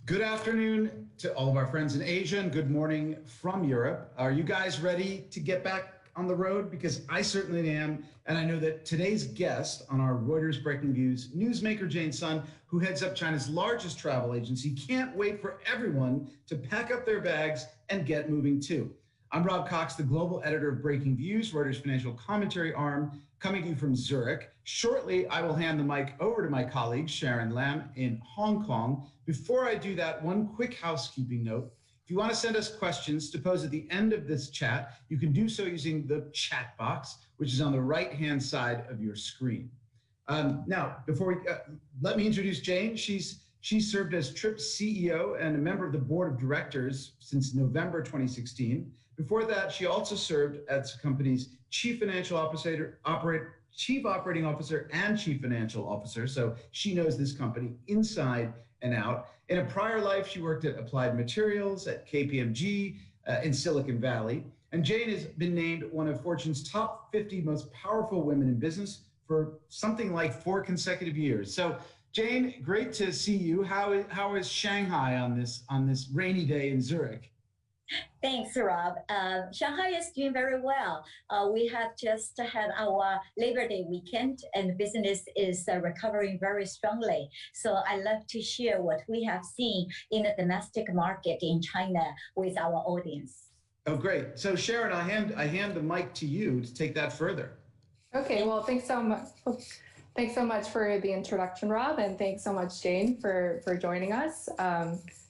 Good afternoon to all of our friends in Asia and good morning from Europe. Are you guys ready to get back on the road? Because I certainly am. And I know that today's guest on our Reuters Breaking News newsmaker, Jane Sun, who heads up China's largest travel agency, can't wait for everyone to pack up their bags and get moving too. I'm Rob Cox, the global editor of Breaking Views, Reuters financial commentary arm, coming to you from Zurich. Shortly, I will hand the mic over to my colleague, Sharon Lam, in Hong Kong. Before I do that, one quick housekeeping note. If you want to send us questions to pose at the end of this chat, you can do so using the chat box, which is on the right-hand side of your screen. Now, let me introduce Jane. She served as Trip's CEO and a member of the board of directors since November 2016. Before that, she also served as the company's chief operating officer and chief financial officer. So she knows this company inside and out. In a prior life, she worked at Applied Materials at KPMG in Silicon Valley. And Jane has been named one of Fortune's top 50 most powerful women in business for something like 4 consecutive years. So Jane, great to see you. How is Shanghai on this rainy day in Zurich? Thanks, Rob. Shanghai is doing very well. We have just had our Labor Day weekend and business is recovering very strongly. So I love to share what we have seen in the domestic market in China with our audience. Oh, great. So Sharon, I hand the mic to you to take that further. Okay, well, thanks so much. Thanks so much for the introduction, Rob, and thanks so much, Jane, for joining us.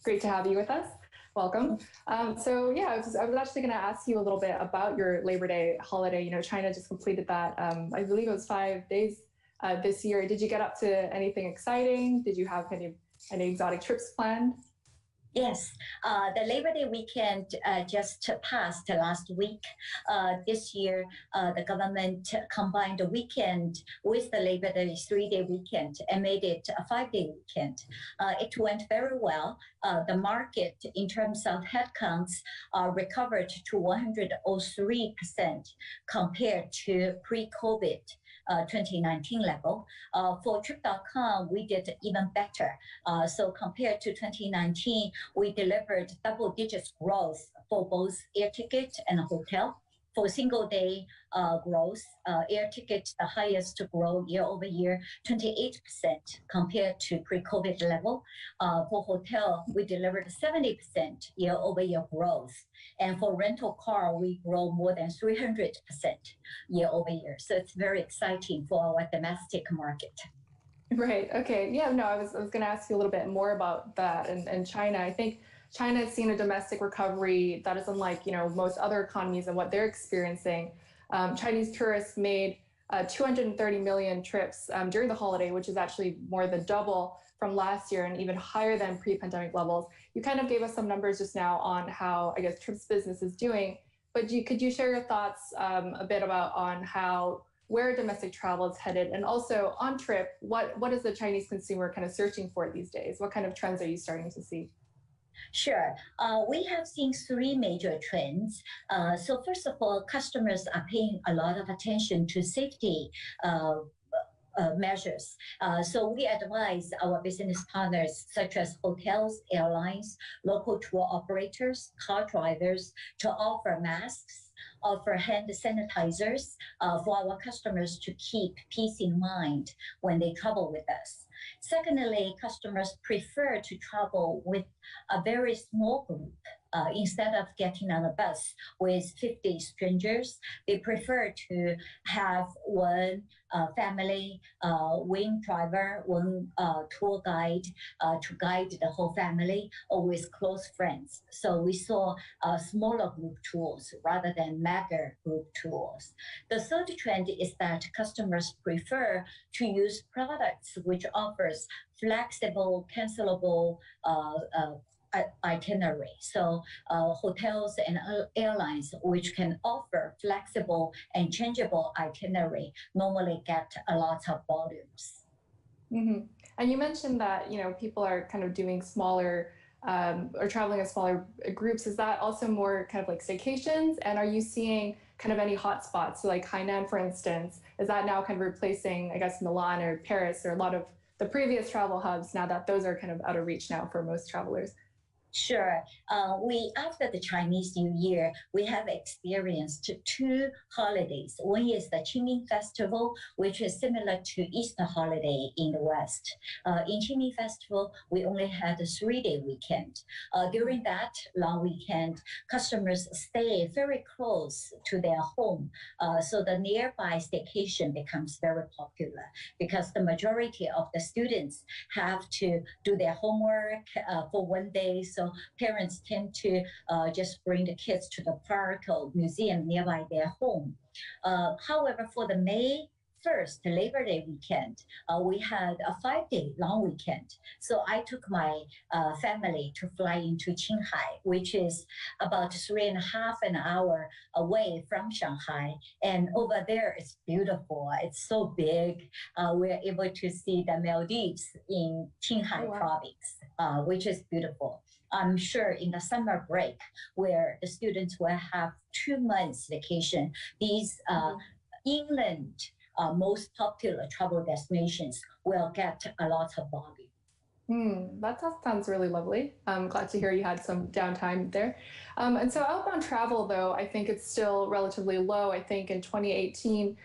Great to have you with us. Welcome. I was actually going to ask you a little bit about your Labor Day holiday. You know, China just completed that. I believe it was 5 days this year. Did you get up to anything exciting? Did you have any exotic trips planned? Yes, the Labor Day weekend just passed last week. This year, the government combined the weekend with the Labor Day 3-day weekend and made it a 5-day weekend. It went very well. The market, in terms of headcounts, recovered to 103% compared to pre-COVID 2019 level. For Trip.com, we did even better. So compared to 2019, we delivered double-digit growth for both air ticket and hotel. For single day growth, air ticket, the highest growth year over year, 28% compared to pre-COVID level. For hotel, we delivered 70% year over year growth. And for rental car, we grow more than 300% year over year. So it's very exciting for our domestic market. Right. Okay. Yeah, no, I was going to ask you a little bit more about that and China. I think China has seen a domestic recovery that is unlike, most other economies and what they're experiencing. Chinese tourists made 230 million trips during the holiday, which is actually more than double from last year and even higher than pre-pandemic levels. You kind of gave us some numbers just now on how, I guess, Trips business is doing, but could you share your thoughts a bit on where domestic travel is headed, and also on Trip, what is the Chinese consumer kind of searching for these days? What kind of trends are you starting to see? Sure. We have seen 3 major trends. So first of all, customers are paying a lot of attention to safety measures. So we advise our business partners, such as hotels, airlines, local tour operators, car drivers, to offer masks, offer hand sanitizers for our customers to keep peace in mind when they travel with us. Secondly, customers prefer to travel with a very small group. Instead of getting on a bus with 50 strangers, they prefer to have one family, one driver, one tour guide to guide the whole family, or with close friends. So we saw smaller group tours rather than mega group tours. The third trend is that customers prefer to use products which offers flexible, cancelable itinerary. So hotels and airlines which can offer flexible and changeable itinerary normally get a lot of volumes. Mm-hmm. And you mentioned that people are kind of doing smaller or traveling in smaller groups. Is that also more kind of like staycations? And are you seeing kind of any hotspots? So like Hainan, for instance, is that now kind of replacing, I guess, Milan or Paris or a lot of the previous travel hubs now that those are kind of out of reach now for most travelers? Sure. We after the Chinese New Year, we have experienced two holidays. One is the Qingming Festival, which is similar to Easter holiday in the West. In Qingming Festival, we only had a 3-day weekend. During that long weekend, customers stay very close to their home, so the nearby staycation becomes very popular because the majority of the students have to do their homework for one day. So parents tend to just bring the kids to the park or museum nearby their home. However, for the May 1st, the Labor Day weekend, we had a 5-day long weekend. So I took my family to fly into Qinghai, which is about 3.5 hours away from Shanghai. And over there, it's beautiful. It's so big. We're able to see the Maldives in Qinghai province, which is beautiful. I'm sure in the summer break, where the students will have 2 months vacation, these inland most popular travel destinations will get a lot of volume. That sounds really lovely. I'm glad to hear you had some downtime there. And so outbound travel, though, I think it's still relatively low. I think in 2018,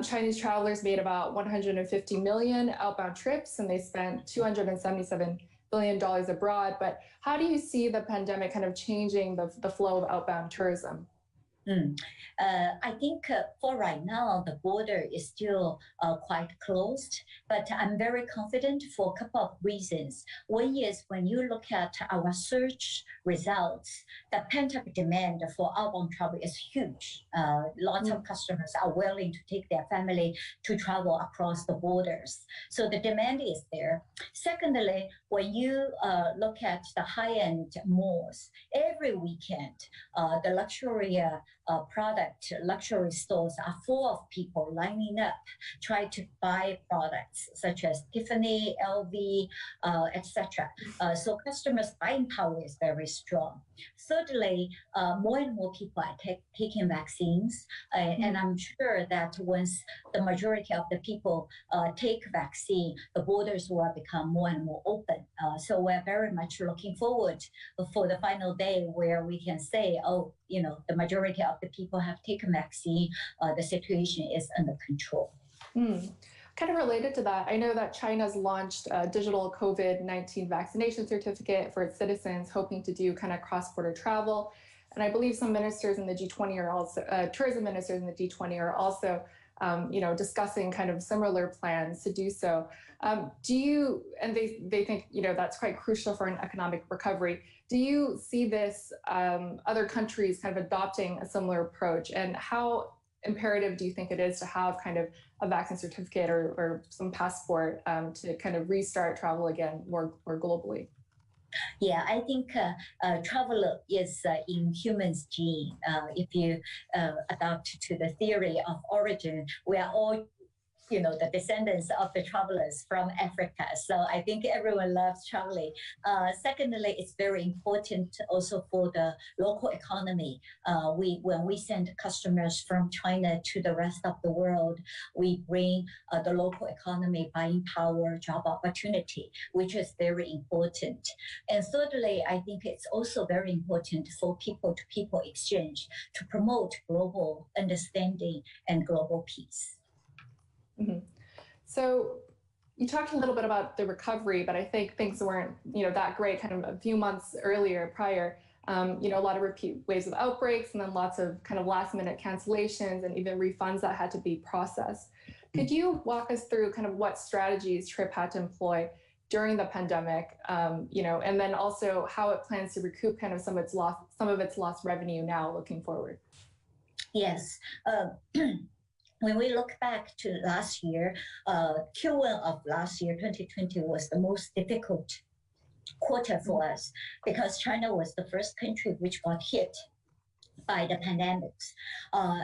Chinese travelers made about 150 million outbound trips, and they spent $277 billion abroad. But how do you see the pandemic kind of changing the flow of outbound tourism? I think for right now, the border is still quite closed, but I'm very confident for a couple of reasons. One is when you look at our search results, the pent-up demand for outbound travel is huge. Lots of customers are willing to take their family to travel across the borders. So the demand is there. Secondly, when you look at the high-end malls, every weekend, the luxury stores are full of people lining up, trying to buy products such as Tiffany, LV, etc. So customers' buying power is very strong. Thirdly, more and more people are taking vaccines, and I'm sure that once the majority of the people take vaccine, the borders will become more and more open. So we're very much looking forward for the final day where we can say, oh, the majority of the people have taken vaccine, the situation is under control. Kind of related to that, I know that China's launched a digital COVID-19 vaccination certificate for its citizens, hoping to do kind of cross-border travel. And I believe some ministers in the G20 are also, tourism ministers in the G20 are also, discussing kind of similar plans to do so. And they think, that's quite crucial for an economic recovery. Do you see this, other countries kind of adopting a similar approach? And how imperative do you think it is to have kind of a vaccine certificate or some passport to kind of restart travel again more globally? Yeah, I think travel is in humans' gene. If you adapt to the theory of origin, we are all the descendants of the travelers from Africa. So I think everyone loves traveling. Secondly, it's very important also for the local economy. When we send customers from China to the rest of the world, we bring the local economy buying power, job opportunity, which is very important. And thirdly, I think it's also very important for people-to-people exchange to promote global understanding and global peace. So you talked a little bit about the recovery, but I think things weren't, that great kind of a few months prior. A lot of repeat waves of outbreaks and then lots of kind of last minute cancellations and even refunds that had to be processed. Could you walk us through kind of what strategies Trip had to employ during the pandemic, and then also how it plans to recoup kind of some of its lost revenue now looking forward? Yes. When we look back to last year, Q1 of last year, 2020, was the most difficult quarter for us because China was the first country which got hit by the pandemics.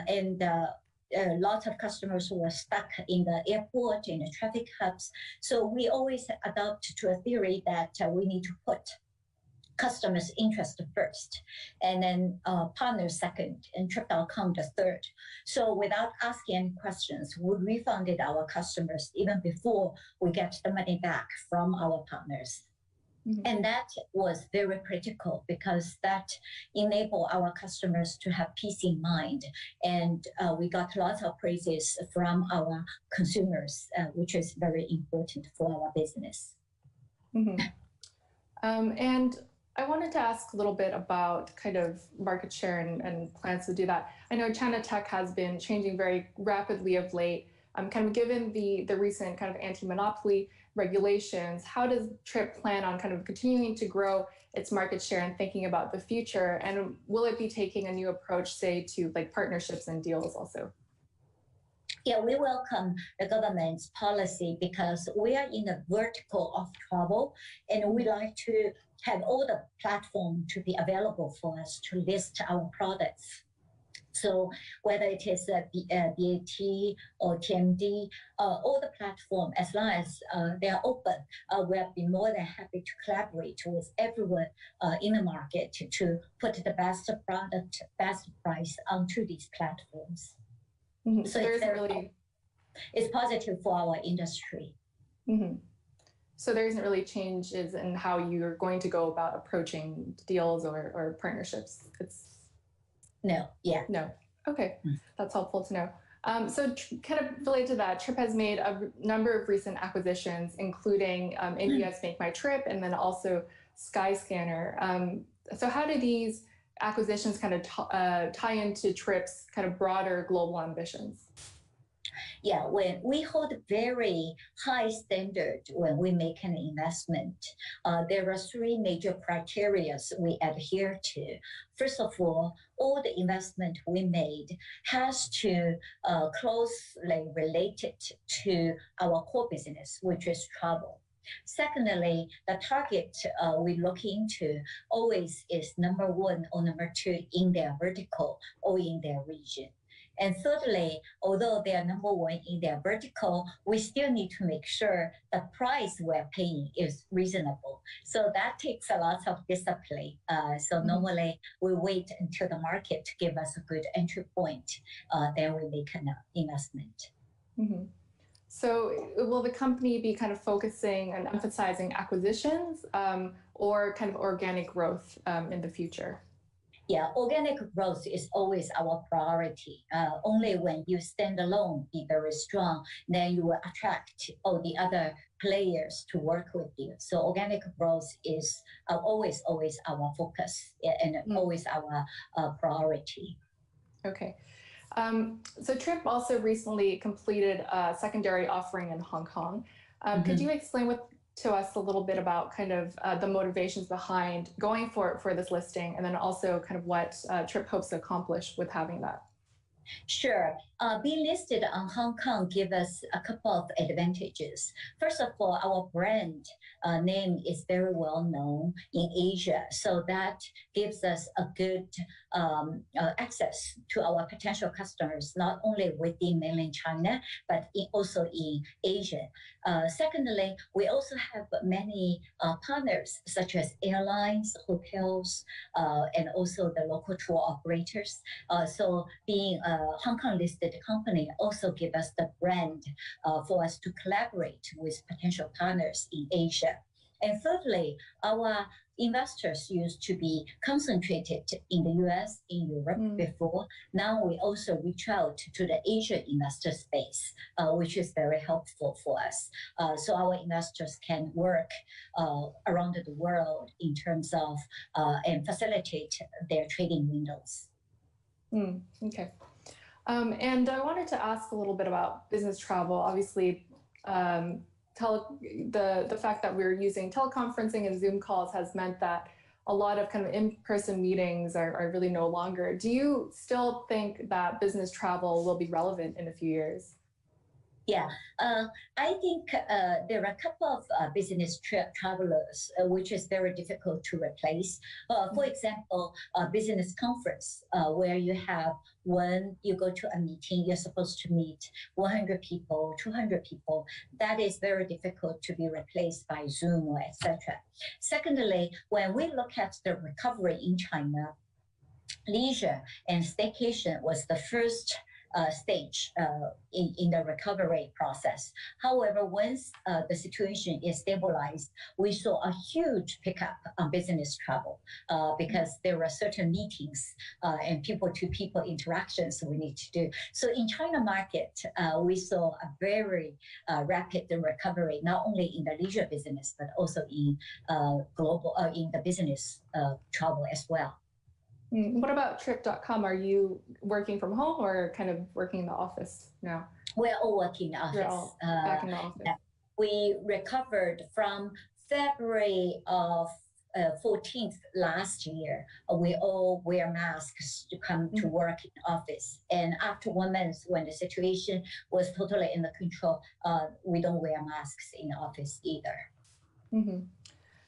And lots of customers were stuck in the airport, in the traffic hubs. So we always adopt to a theory that we need to put customers' interest first, and then partners second, and Trip.com the third. So without asking any questions, we refunded our customers even before we get the money back from our partners. Mm-hmm. And that was very critical because that enabled our customers to have peace in mind. And we got lots of praises from our consumers, which is very important for our business. Mm-hmm. And I wanted to ask a little bit about kind of market share and plans to do that. I know China tech has been changing very rapidly of late. Kind of given the recent kind of anti-monopoly regulations, how does Trip plan on kind of continuing to grow its market share and thinking about the future? And will it be taking a new approach, say, to like partnerships and deals also? Yeah, we welcome the government's policy because we are in the vertical of travel, and we like to have all the platform to be available for us to list our products. So whether it is BAT or TMD, all the platform, as long as they are open, we'll be more than happy to collaborate with everyone in the market to put the best product, best price onto these platforms. Mm-hmm. So it's positive for our industry. Mm-hmm. So there isn't really changes in how you're going to go about approaching deals or partnerships. No. Okay, that's helpful to know. So kind of related to that, Trip has made a number of recent acquisitions, including India's Make My Trip and then also Skyscanner. So how do these acquisitions kind of tie into Trip's kind of broader global ambitions? Yeah, when we hold very high standard when we make an investment, there are three major criteria we adhere to. First of all the investment we made has to closely related to our core business, which is travel. Secondly, the target we look into always is number one or number two in their vertical or in their region. And thirdly, although they are number one in their vertical, we still need to make sure the price we're paying is reasonable. So that takes a lot of discipline. Normally we wait until the market to give us a good entry point, then we make an investment. Mm-hmm. So will the company be kind of focusing and emphasizing acquisitions or kind of organic growth in the future? Yeah, organic growth is always our priority. Only when you stand alone, be very strong, then you will attract all the other players to work with you. So organic growth is always our focus and always our priority. Okay. So Trip also recently completed a secondary offering in Hong Kong. Could you explain to us a little bit about kind of the motivations behind going for this listing, and then also kind of what Trip hopes to accomplish with having that? Sure. Being listed on Hong Kong gives us a couple of advantages. First of all, our brand name is very well known in Asia, so that gives us a good access to our potential customers, not only within mainland China, but also in Asia. Secondly, we also have many partners, such as airlines, hotels, and also the local tour operators. So being a Hong Kong listed company also give us the brand for us to collaborate with potential partners in Asia. And thirdly, our investors used to be concentrated in the US, in Europe before. Now we also reach out to the Asia investor space, which is very helpful for us. So our investors can work around the world in terms of and facilitate their trading windows. Okay. And I wanted to ask a little bit about business travel. Obviously, the fact that we're using teleconferencing and Zoom calls has meant that a lot of kind of in-person meetings are really no longer. Do you still think that business travel will be relevant in a few years? Yeah, I think there are a couple of business travelers which is very difficult to replace. For example, a business conference where you have when you go to a meeting, you're supposed to meet 100 people, 200 people. That is very difficult to be replaced by Zoom or etc. Secondly, when we look at the recovery in China, leisure and staycation was the first stage in the recovery process. However, once the situation is stabilized, we saw a huge pickup on business travel because there were certain meetings and people-to-people interactions we need to do. So in China market, we saw a very rapid recovery, not only in the leisure business, but also in in the business travel as well. What about trip.com? Are you working from home or kind of working in the office now? We're all working in the office. You're all back in the office. We recovered from February of 14th last year. We all wear masks to come to work in office. And after 1 month, when the situation was totally under control, we don't wear masks in the office either. Mm-hmm.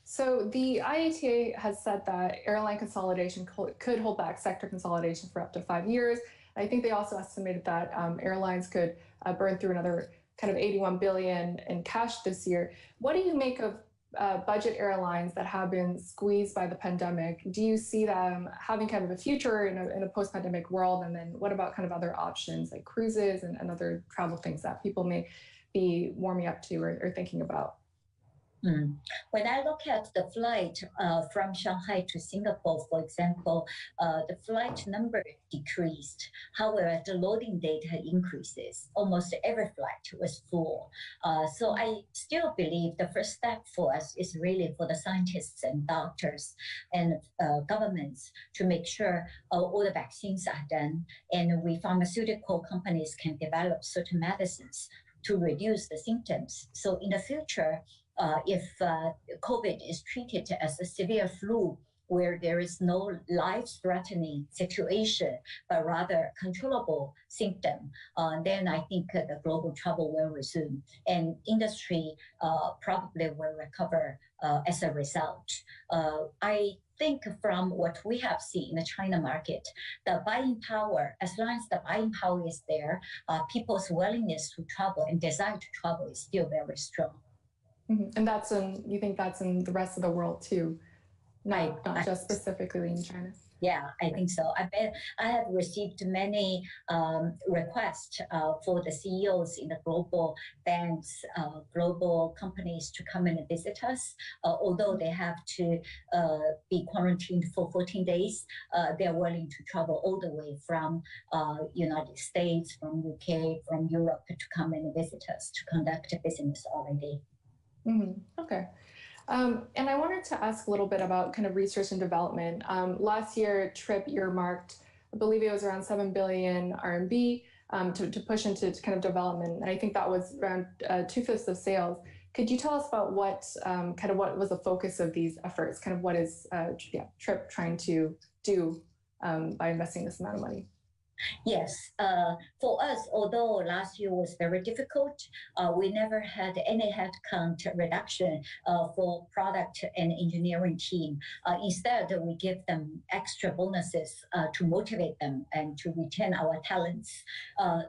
So the IATA has said that airline consolidation could hold back sector consolidation for up to 5 years. I think they also estimated that airlines could burn through another kind of 81 billion in cash this year. What do you make of budget airlines that have been squeezed by the pandemic? Do you see them having kind of a future in a post-pandemic world? And then what about kind of other options like cruises and other travel things that people may be warming up to or thinking about? When I look at the flight from Shanghai to Singapore, for example, the flight number decreased. However, the loading data increases. Almost every flight was full. So I still believe the first step for us is really for the scientists and doctors and governments to make sure all the vaccines are done, and we pharmaceutical companies can develop certain medicines to reduce the symptoms. So in the future, if COVID is treated as a severe flu, where there is no life-threatening situation, but rather controllable symptom, then I think the global travel will resume, and industry probably will recover as a result. I think from what we have seen in the China market, the buying power, as long as the buying power is there, people's willingness to travel and desire to travel is still very strong. And you think that's in the rest of the world too, not just specifically in China? Yeah, I think so. I have received many requests for the CEOs in the global banks, global companies to come and visit us. Although they have to be quarantined for 14 days, they're willing to travel all the way from United States, from UK, from Europe to come and visit us to conduct a business already. Okay. And I wanted to ask a little bit about kind of research and development. Last year, Trip earmarked, I believe it was around 7 billion RMB to push into kind of development. And I think that was around 2/5 of sales. Could you tell us about what was the focus of these efforts? Kind of what is Trip trying to do by investing this amount of money? Yes, for us, although last year was very difficult, we never had any headcount reduction for product and engineering team. Instead, we give them extra bonuses to motivate them and to retain our talents.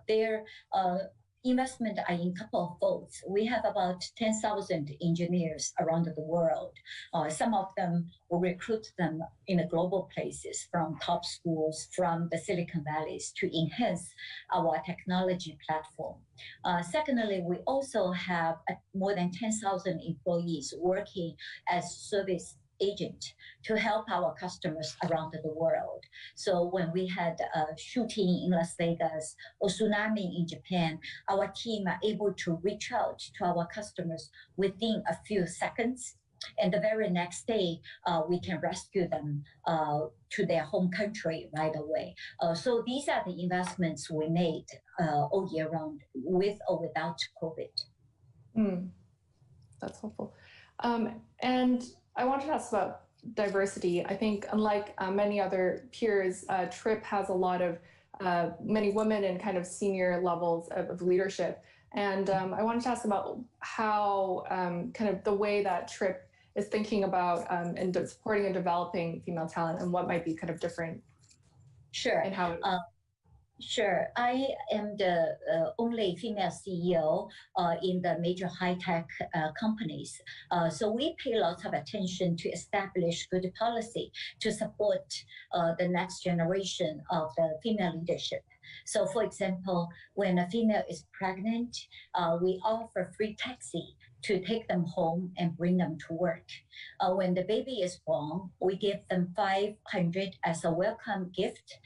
Their investment are in a couple of folds. We have about 10,000 engineers around the world. Some of them will recruit them in the global places from top schools, from the Silicon Valleys to enhance our technology platform. Secondly, we also have more than 10,000 employees working as service agent to help our customers around the world. So when we had a shooting in Las Vegas or tsunami in Japan, our team are able to reach out to our customers within a few seconds. And the very next day, we can rescue them to their home country right away. So these are the investments we made all year round, with or without COVID. That's helpful. And I wanted to ask about diversity. I think unlike many other peers, Trip has a lot of many women in kind of senior levels of leadership. And I wanted to ask about how kind of the way that TRIP is thinking about and supporting and developing female talent, and what might be kind of different. Sure. And how. Sure. I am the only female CEO in the major high-tech companies. So we pay lots of attention to establish good policy to support the next generation of the female leadership. So for example, when a female is pregnant, we offer free taxi to take them home and bring them to work. When the baby is born, we give them 500 as a welcome gift,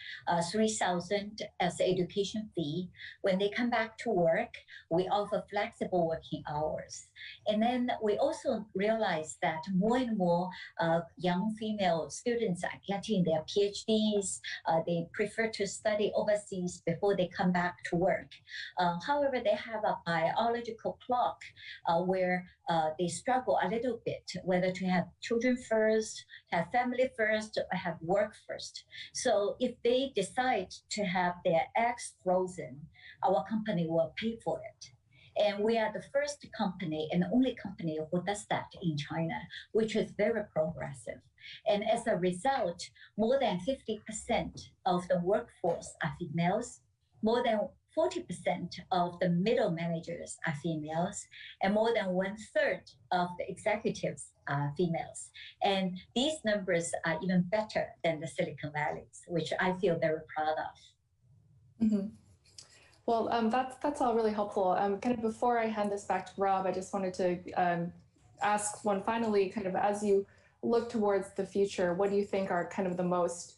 3,000 as the education fee. When they come back to work, we offer flexible working hours. And then we also realize that more and more young female students are getting their PhDs. They prefer to study overseas before they come back to work. However, they have a biological clock where they struggle a little bit whether to have children first, have family first, or have work first. So if they decide to have their eggs frozen, our company will pay for it. And we are the first company and the only company who does that in China, which is very progressive. And as a result, more than 50% of the workforce are females, more than 40% of the middle managers are females, and more than 1/3 of the executives are females. And these numbers are even better than the Silicon Valleys, which I feel very proud of. Mm-hmm. Well, that's all really helpful. Kind of before I hand this back to Rob, I just wanted to ask one finally, kind of as you look towards the future, what do you think are kind of the most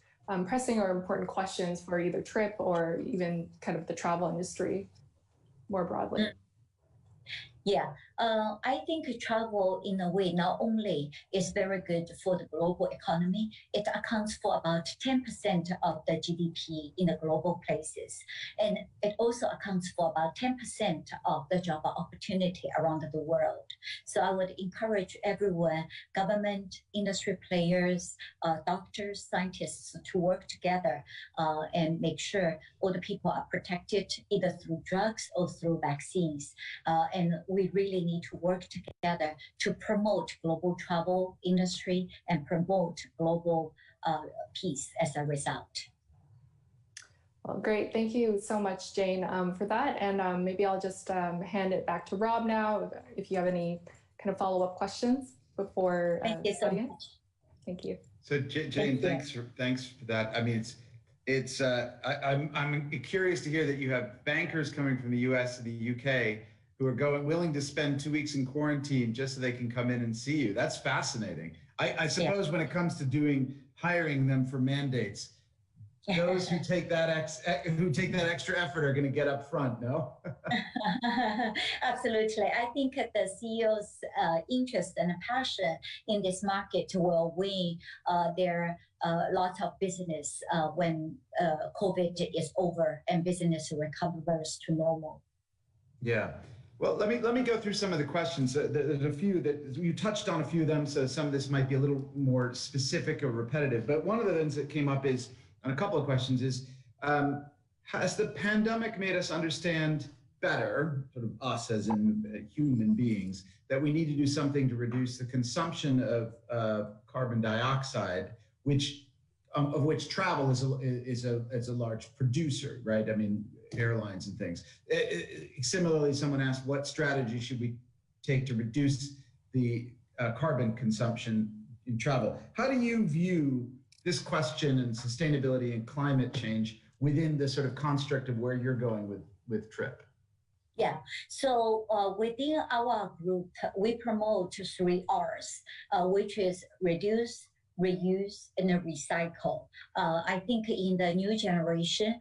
pressing or important questions for either TRIP or even kind of the travel industry more broadly? Yeah, I think travel in a way not only is very good for the global economy, it accounts for about 10% of the GDP in the global places. And it also accounts for about 10% of the job opportunity around the world. So I would encourage everyone, government, industry players, doctors, scientists to work together and make sure all the people are protected either through drugs or through vaccines. And we really need to work together to promote global travel industry and promote global peace as a result. Well, great. Thank you so much, Jane, for that. And maybe I'll just hand it back to Rob now, if you have any kind of follow-up questions before. Thank you so much. Thank you. So Jane, thanks for that. I mean, I'm curious to hear that you have bankers coming from the U.S. and the UK who are willing to spend 2 weeks in quarantine just so they can come in and see you. That's fascinating. I suppose when it comes to hiring them for mandates, those who take that extra effort are going to get up front, no? Absolutely. I think the CEO's interest and passion in this market will win their lots of business when COVID is over and business recovers to normal. Yeah. Well, let me go through some of the questions. There's a few that you touched on, a few of them, so some of this might be a little more specific or repetitive. But one of the things that came up is, and a couple of questions is, has the pandemic made us understand better, sort of us as in human beings, that we need to do something to reduce the consumption of carbon dioxide, of which travel is a large producer, right? I mean, airlines and things. Similarly, someone asked, what strategy should we take to reduce the carbon consumption in travel? How do you view this question and sustainability and climate change within the sort of construct of where you're going with TRIP? Yeah, so within our group, we promote 3 R's, which is reduce, reuse, and recycle. I think in the new generation,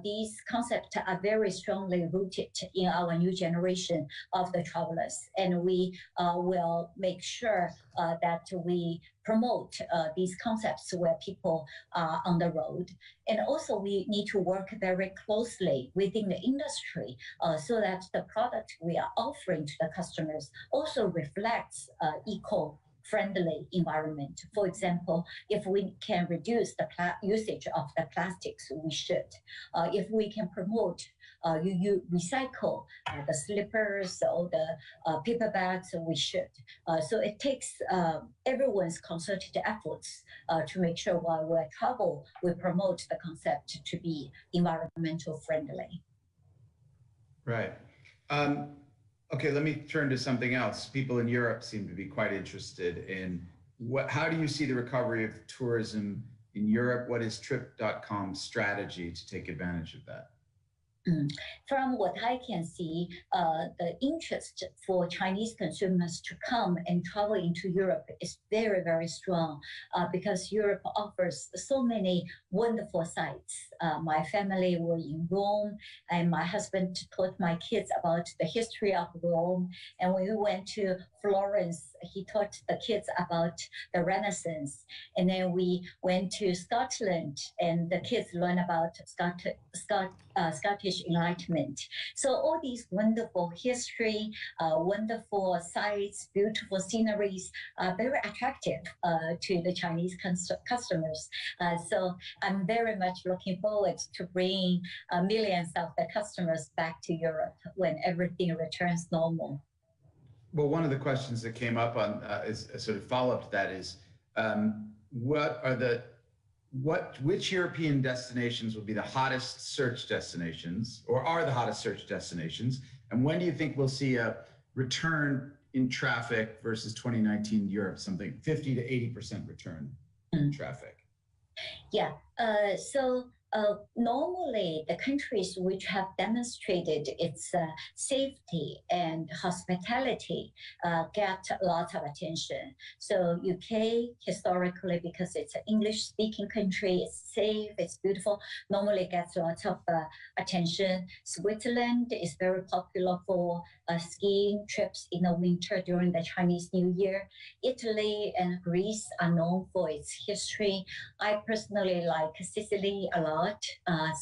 these concepts are very strongly rooted in our new generation of the travelers. And we will make sure that we promote these concepts where people are on the road. And also we need to work very closely within the industry so that the product we are offering to the customers also reflects friendly environment. For example, if we can reduce the usage of the plastics, we should. If we can promote you recycle the slippers or the paper bags, we should. So it takes everyone's concerted efforts to make sure while we travel, we promote the concept to be environmental friendly. Right. Okay, let me turn to something else. People in Europe seem to be quite interested in how do you see the recovery of tourism in Europe? What is Trip.com's strategy to take advantage of that? From what I can see, the interest for Chinese consumers to come and travel into Europe is very, very strong because Europe offers so many wonderful sites. My family were in Rome, and my husband taught my kids about the history of Rome. And when we went to Florence, he taught the kids about the Renaissance. And then we went to Scotland, and the kids learned about Scottish Enlightenment. So all these wonderful history, wonderful sites, beautiful sceneries are very attractive to the Chinese customers. So I'm very much looking forward to bringing millions of the customers back to Europe when everything returns normal. Well, one of the questions that came up on is a sort of follow-up to that is, which European destinations will be the hottest search destinations, or are the hottest search destinations? And when do you think we'll see a return in traffic versus 2019 Europe, something 50 to 80% return in traffic? Yeah, so normally the countries which have demonstrated its safety and hospitality get a lot of attention. So UK, historically, because it's an English-speaking country, it's safe, it's beautiful, normally gets a lot of attention. Switzerland is very popular for skiing trips in the winter during the Chinese New Year. Italy and Greece are known for its history. I personally like Sicily a lot.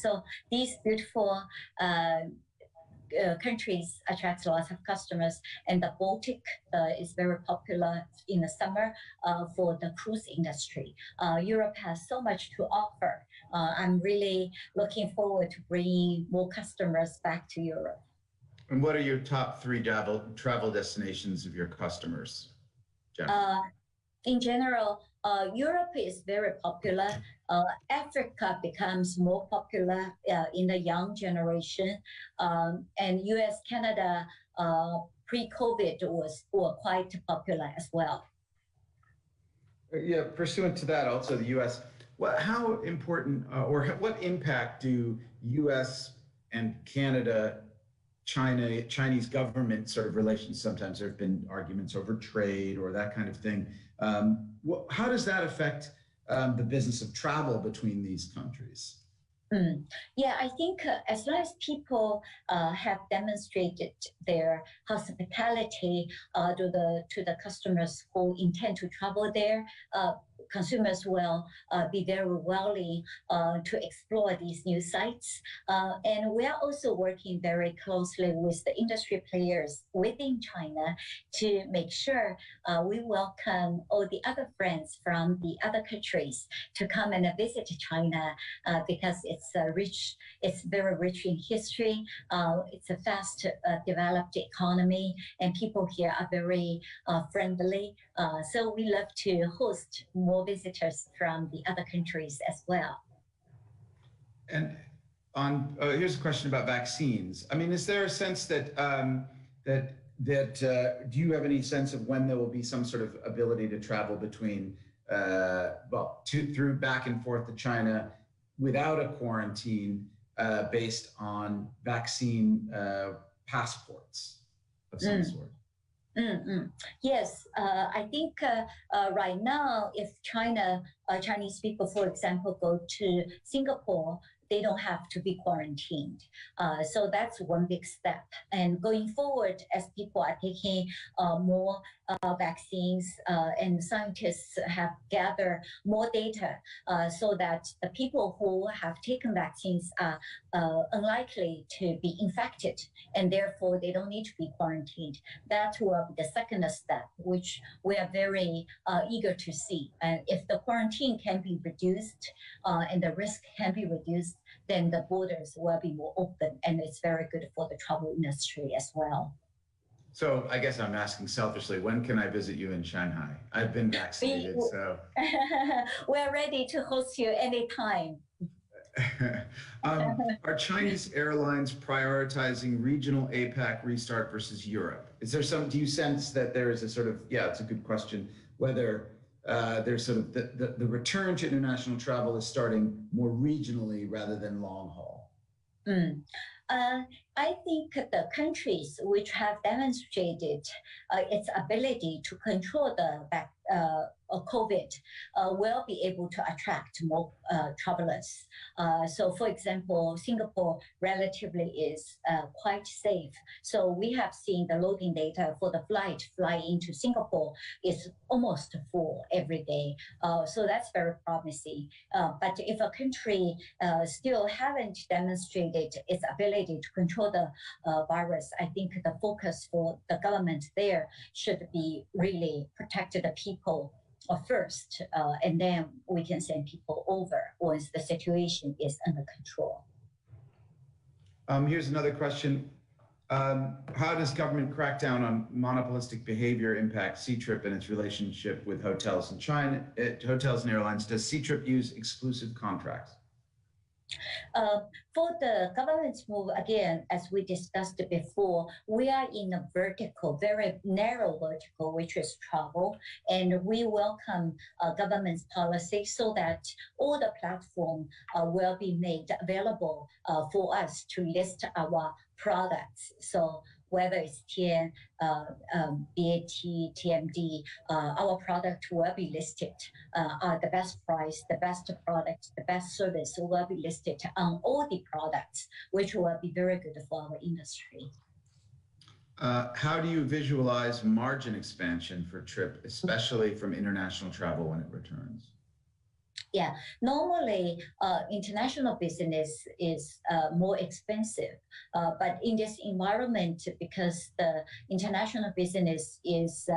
So these beautiful countries attract lots of customers, and the Baltic is very popular in the summer for the cruise industry. Europe has so much to offer. I'm really looking forward to bringing more customers back to Europe. And what are your top three travel destinations of your customers, Jennifer? In general, Europe is very popular. Africa becomes more popular in the young generation. And US, Canada, pre-COVID were quite popular as well. Yeah, pursuant to that, also the US, how important or what impact do US and Canada, Chinese government sort of relations? Sometimes there have been arguments over trade or that kind of thing. How does that affect the business of travel between these countries? Yeah, I think as long as people have demonstrated their hospitality to the customers who intend to travel there, consumers will be very willing to explore these new sites. And we are also working very closely with the industry players within China to make sure we welcome all the other friends from the other countries to come and visit China because it's very rich in history. It's a fast developed economy, and people here are very friendly. So we love to host more visitors from the other countries as well. And here's a question about vaccines. I mean, is there a sense that do you have any sense of when there will be some sort of ability to travel between through back and forth to China without a quarantine based on vaccine passports of some sort? Yes, I think right now, if Chinese people, for example, go to Singapore, they don't have to be quarantined. So that's one big step. And going forward, as people are taking more vaccines and scientists have gathered more data so that the people who have taken vaccines are unlikely to be infected, and therefore they don't need to be quarantined. That will be the second step, which we are very eager to see. And if the quarantine can be reduced and the risk can be reduced, then the borders will be more open, and it's very good for the travel industry as well. So I guess I'm asking selfishly, when can I visit you in Shanghai? I've been vaccinated, so. We're ready to host you anytime. Are Chinese airlines prioritizing regional APAC restart versus Europe? Is there some, do you sense that there is a sort of, yeah, it's a good question, whether there's sort of the return to international travel is starting more regionally rather than long haul? I think the countries which have demonstrated its ability to control the COVID will be able to attract more travelers. So, for example, Singapore relatively is quite safe. So we have seen the loading data for the fly into Singapore is almost full every day. So that's very promising. But if a country still haven't demonstrated its ability to control the virus, I think the focus for the government there should be really protect the people first, and then we can send people over once the situation is under control. Here's another question. How does government crackdown on monopolistic behavior impact Ctrip and its relationship with hotels in China, hotels and airlines? Does Ctrip use exclusive contracts? For the government's move, again, as we discussed before, we are in a vertical, very narrow vertical, which is travel, and we welcome government's policy so that all the platform will be made available for us to list our products. So whether it's TN, BAT, TMD, our product will be listed. The best price, the best product, the best service will be listed on all the products, which will be very good for our industry. How do you visualize margin expansion for Trip, especially from international travel when it returns? Yeah, normally international business is more expensive, but in this environment, because the international business is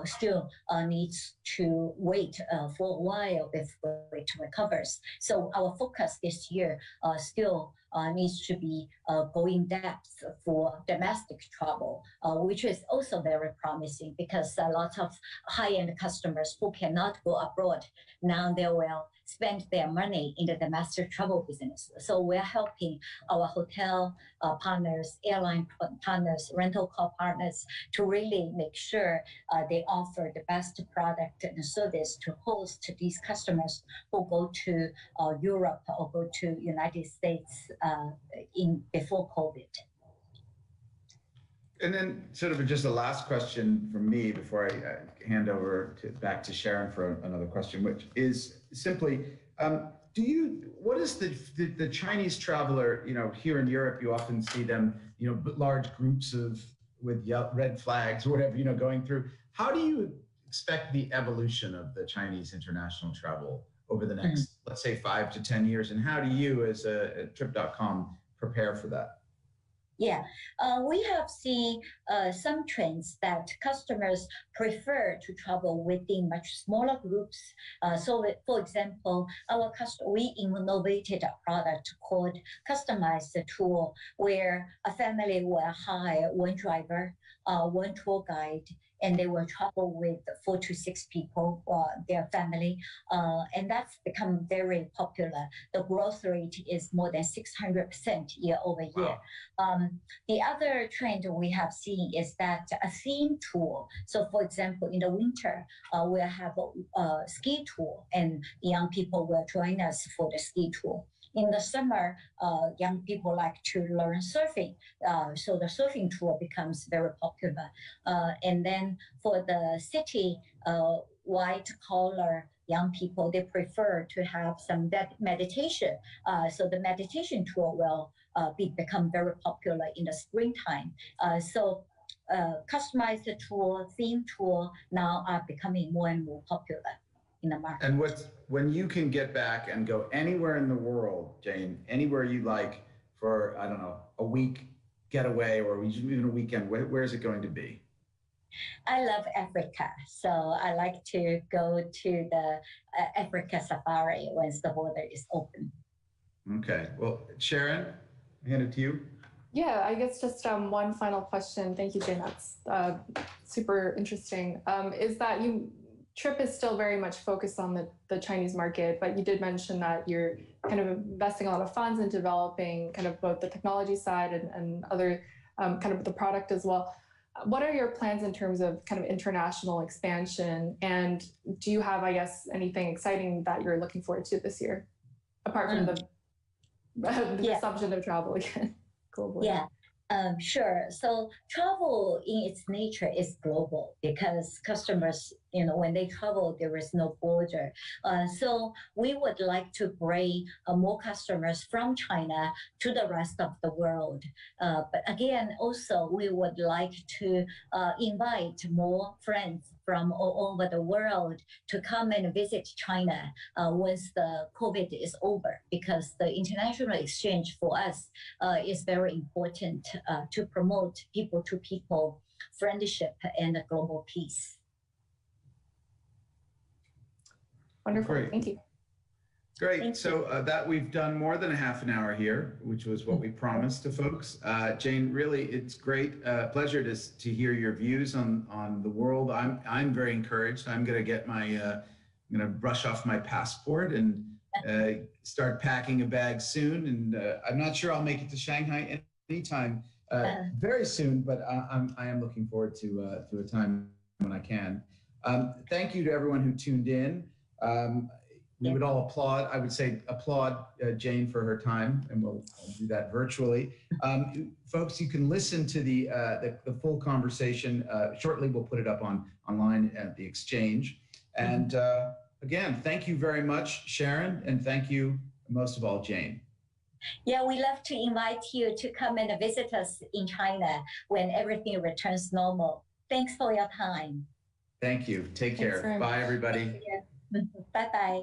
still needs to wait for a while before it recovers. So our focus this year still needs to be going depth for domestic travel, which is also very promising because a lot of high-end customers who cannot go abroad, now they will spend their money in the domestic travel business. So we're helping our hotel partners, airline partners, rental car partners to really make sure they offer the best product and service to host these customers who go to Europe or go to United States before COVID. And then sort of just a last question from me before I hand over back to Sharon for another question, which is simply, what is the Chinese traveler, here in Europe, you often see them, large groups with red flags or whatever, going through. How do you expect the evolution of the Chinese international travel over the next, let's say, 5 to 10 years? And how do you as a Trip.com prepare for that? Yeah, we have seen some trends that customers prefer to travel within much smaller groups. So, for example, we innovated a product called Customized Tour, where a family will hire one driver, one tour guide, and they will travel with 4 to 6 people, their family, and that's become very popular. The growth rate is more than 600% year over year. Wow. The other trend we have seen is that a theme tour. So, for example, in the winter, we'll have a ski tour, and young people will join us for the ski tour. In the summer, young people like to learn surfing, so the surfing tour becomes very popular. And then for the city, white collar young people, they prefer to have some meditation. So the meditation tool will become very popular in the springtime. So customized tool, theme tool now are becoming more and more popular in the market. And when you can get back and go anywhere in the world, Jane, anywhere you like for, I don't know, a week getaway or even a weekend, where is it going to be? I love Africa, so I like to go to the Africa safari once the border is open. Okay, well, Sharon, I hand it to you. Yeah, I guess just one final question. Thank you, Jane. That's super interesting. Is that trip is still very much focused on the Chinese market, but you did mention that you're kind of investing a lot of funds in developing kind of both the technology side and other kind of the product as well. What are your plans in terms of kind of international expansion? And do you have, I guess, anything exciting that you're looking forward to this year, apart from the assumption of travel again? Globally. Yeah, sure. So travel in its nature is global because customers, when they travel, there is no border. So we would like to bring more customers from China to the rest of the world. But again, also, we would like to invite more friends from all over the world to come and visit China once the COVID is over, because the international exchange for us is very important to promote people-to-people friendship and global peace. Wonderful. Great. Thank you. Great. Thank so that we've done more than a half an hour here, which was what we promised to folks. Jane, really, it's great pleasure to hear your views on the world. I'm very encouraged. I'm going to get I'm going to brush off my passport and start packing a bag soon. And I'm not sure I'll make it to Shanghai anytime very soon, but I am looking forward to a time when I can. Thank you to everyone who tuned in. We would all applaud. I would say applaud Jane for her time, and we'll do that virtually. Folks, you can listen to the full conversation shortly. We'll put it up online at the Exchange. And again, thank you very much, Sharon, and thank you most of all, Jane. Yeah, we love to invite you to come and visit us in China when everything returns normal. Thanks for your time. Thank you. Take care. Bye, everybody. Bye-bye.